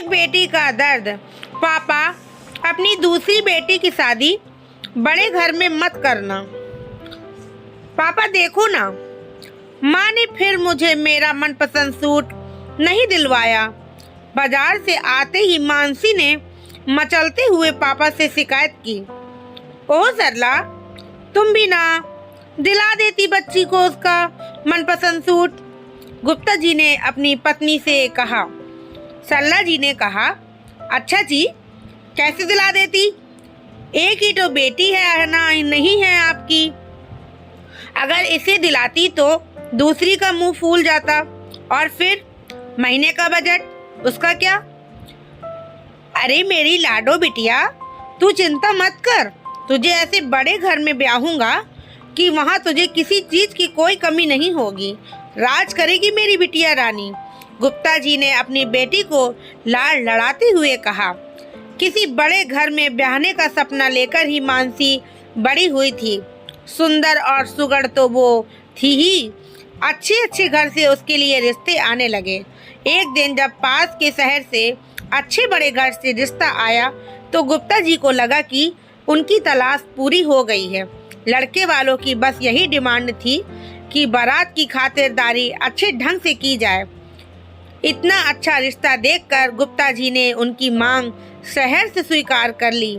बेटी का दर्द। पापा, अपनी दूसरी बेटी की शादी बड़े घर में मत करना। पापा देखो ना, माँ ने फिर मुझे मेरा मनपसंद सूट नहीं दिलवाया। बाजार से आते ही मानसी ने मचलते हुए पापा से शिकायत की। ओह सरला, तुम भी ना दिला देती बच्ची को उसका मनपसंद सूट। गुप्ता जी ने अपनी पत्नी से कहा। सरला जी ने कहा, अच्छा जी, कैसे दिला देती? एक ही तो बेटी है ना, नहीं है आपकी। अगर इसे दिलाती तो दूसरी का मुंह फूल जाता, और फिर महीने का बजट उसका क्या? अरे मेरी लाडो बिटिया, तू चिंता मत कर। तुझे ऐसे बड़े घर में ब्याहूंगा कि वहाँ तुझे किसी चीज की कोई कमी नहीं होगी। राज करेगी मेरी बिटिया रानी। गुप्ता जी ने अपनी बेटी को लाड़ लड़ाते हुए कहा। किसी बड़े घर में ब्याहने का सपना लेकर ही मानसी बड़ी हुई थी। सुंदर और सुगढ़ तो वो थी ही, अच्छे अच्छे घर से उसके लिए रिश्ते आने लगे। एक दिन जब पास के शहर से अच्छे बड़े घर से रिश्ता आया तो गुप्ता जी को लगा कि उनकी तलाश पूरी हो गई है। लड़के वालों की बस यही डिमांड थी कि बारात की खातिरदारी अच्छे ढंग से की जाए। इतना अच्छा रिश्ता देखकर गुप्ता जी ने उनकी मांग शहर से स्वीकार कर ली।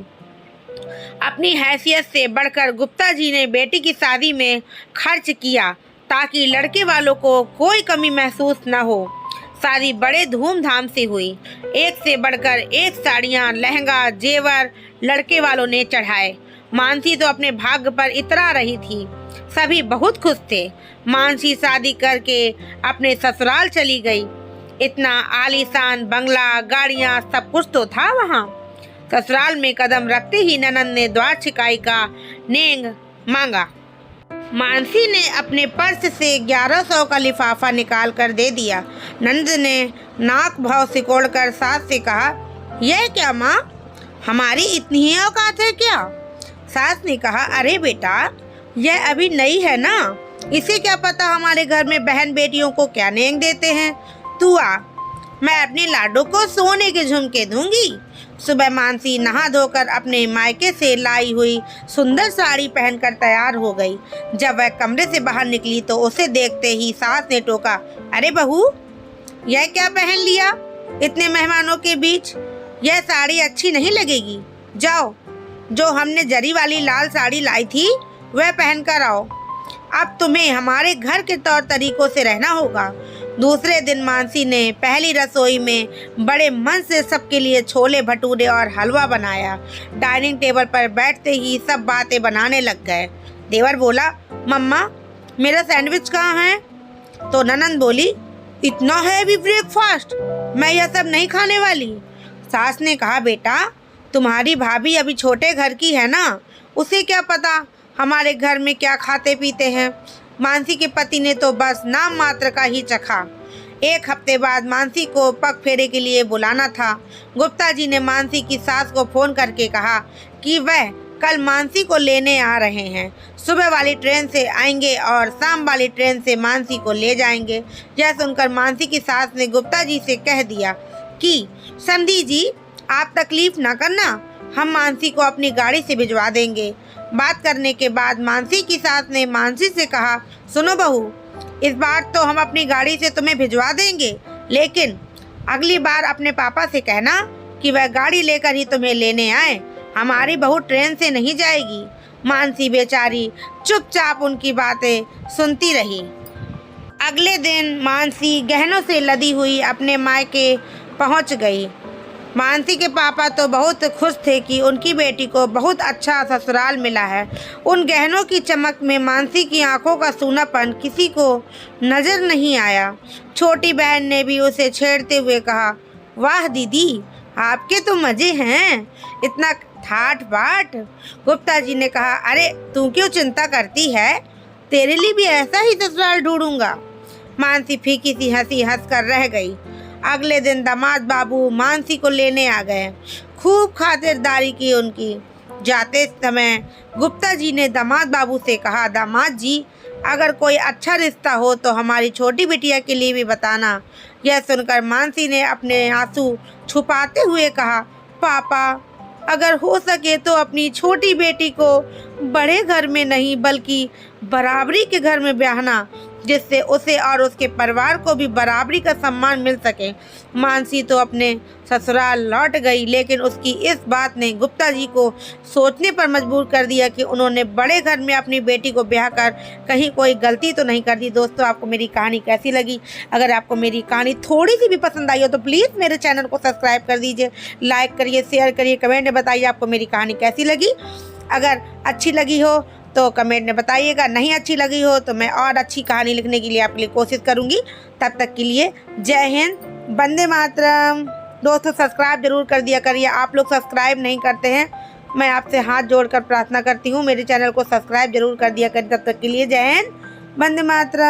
अपनी हैसियत से बढ़कर गुप्ता जी ने बेटी की शादी में खर्च किया ताकि लड़के वालों को कोई कमी महसूस न हो। शादी बड़े धूमधाम से हुई। एक से बढ़कर एक साड़ियाँ, लहंगा, जेवर लड़के वालों ने चढ़ाए। मानसी तो अपने भाग्य पर इतरा रही थी। सभी बहुत खुश थे। मानसी शादी करके अपने ससुराल चली गई। इतना आलीशान बंगला, गाड़ियाँ, सब कुछ तो था वहाँ। ससुराल में कदम रखते ही ननद ने द्वार छिकाई का नेंग मांगा। मानसी ने अपने पर्स से 1100 का लिफाफा निकाल कर दे दिया। नंद ने नाक भाव सिकोड़कर सास से कहा, यह क्या माँ, हमारी इतनी ही औकात है क्या? सास ने कहा, अरे बेटा, यह अभी नई है ना, इसे क्या पता हमारे घर में बहन बेटियों को क्या नेंग देते हैं। तू आ, मैं अपने लाडो को सोने के झुमके दूंगी। सुबह मानसी नहा धोकर अपने मायके से लाई हुई सुंदर साड़ी पहनकर तैयार हो गई। जब वह कमरे से बाहर निकली तो उसे देखते ही सास ने टोका, अरे बहू, यह क्या पहन लिया इतने मेहमानों के बीच? यह साड़ी अच्छी नहीं लगेगी। जाओ, जो हमने जरी वाली लाल साड़ी लाई थी वह पहन कर आओ। अब तुम्हें हमारे घर के तौर तरीकों से रहना होगा। दूसरे दिन मानसी ने पहली रसोई में बड़े मन से सबके लिए छोले भटूरे और हलवा बनाया। डाइनिंग टेबल पर बैठते ही सब बातें बनाने लग गए। देवर बोला, मम्मा, मेरा सैंडविच कहाँ है? तो ननंद बोली, इतना हैवी ब्रेकफास्ट, मैं यह सब नहीं खाने वाली। सास ने कहा, बेटा, तुम्हारी भाभी अभी छोटे घर की है ना, उसे क्या पता हमारे घर में क्या खाते पीते हैं। मानसी के पति ने तो बस नाम मात्र का ही चखा। एक हफ्ते बाद मानसी को पग फेरे के लिए बुलाना था। गुप्ता जी ने मानसी की सास को फोन करके कहा कि वह कल मानसी को लेने आ रहे हैं। सुबह वाली ट्रेन से आएंगे और शाम वाली ट्रेन से मानसी को ले जाएंगे। यह सुनकर मानसी की सास ने गुप्ता जी से कह दिया कि समधी जी, आप तकलीफ न करना, हम मानसी को अपनी गाड़ी से भिजवा देंगे। बात करने के बाद मानसी की सास ने मानसी से कहा, सुनो बहू, इस बार तो हम अपनी गाड़ी से तुम्हें भिजवा देंगे, लेकिन अगली बार अपने पापा से कहना कि वह गाड़ी लेकर ही तुम्हें लेने आए। हमारी बहू ट्रेन से नहीं जाएगी। मानसी बेचारी चुपचाप उनकी बातें सुनती रही। अगले दिन मानसी गहनों से लदी हुई अपने मायके पहुंच गई। मानसी के पापा तो बहुत खुश थे कि उनकी बेटी को बहुत अच्छा ससुराल मिला है। उन गहनों की चमक में मानसी की आंखों का सूनापन किसी को नजर नहीं आया। छोटी बहन ने भी उसे छेड़ते हुए कहा, वाह दीदी, आपके तो मज़े हैं, इतना ठाठ बाट। गुप्ता जी ने कहा, अरे तू क्यों चिंता करती है, तेरे लिए भी ऐसा ही ससुराल ढूंढूंगा। मानसी फीकी सी हंसी हंसकर रह गई। अगले दिन दामाद बाबू मानसी को लेने आ गए। खूब खातिरदारी की उनकी। जाते समय गुप्ता जी ने दामाद बाबू से कहा, दामाद जी, अगर कोई अच्छा रिश्ता हो तो हमारी छोटी बिटिया के लिए भी बताना। यह सुनकर मानसी ने अपने आंसू छुपाते हुए कहा, पापा अगर हो सके तो अपनी छोटी बेटी को बड़े घर में नहीं बल्कि बराबरी के घर में ब्याहना, जिससे उसे और उसके परिवार को भी बराबरी का सम्मान मिल सके। मानसी तो अपने ससुराल लौट गई, लेकिन उसकी इस बात ने गुप्ता जी को सोचने पर मजबूर कर दिया कि उन्होंने बड़े घर में अपनी बेटी को ब्याह कर कहीं कोई गलती तो नहीं कर दी। दोस्तों, आपको मेरी कहानी कैसी लगी? अगर आपको मेरी कहानी थोड़ी सी भी पसंद आई हो तो प्लीज़ मेरे चैनल को सब्सक्राइब कर दीजिए, लाइक करिए, शेयर करिए, कमेंट में बताइए आपको मेरी कहानी कैसी लगी। अगर अच्छी लगी हो तो कमेंट में बताइएगा, नहीं अच्छी लगी हो तो मैं और अच्छी कहानी लिखने के लिए आपके लिए कोशिश करूँगी। तब तक के लिए जय हिंद, वंदे मातरम। दोस्तों, सब्सक्राइब जरूर कर दिया करिए, आप लोग सब्सक्राइब नहीं करते हैं। मैं आपसे हाथ जोड़कर प्रार्थना करती हूँ, मेरे चैनल को सब्सक्राइब जरूर कर दिया करिए। तब तक के लिए जय हिंद, वंदे मातरम।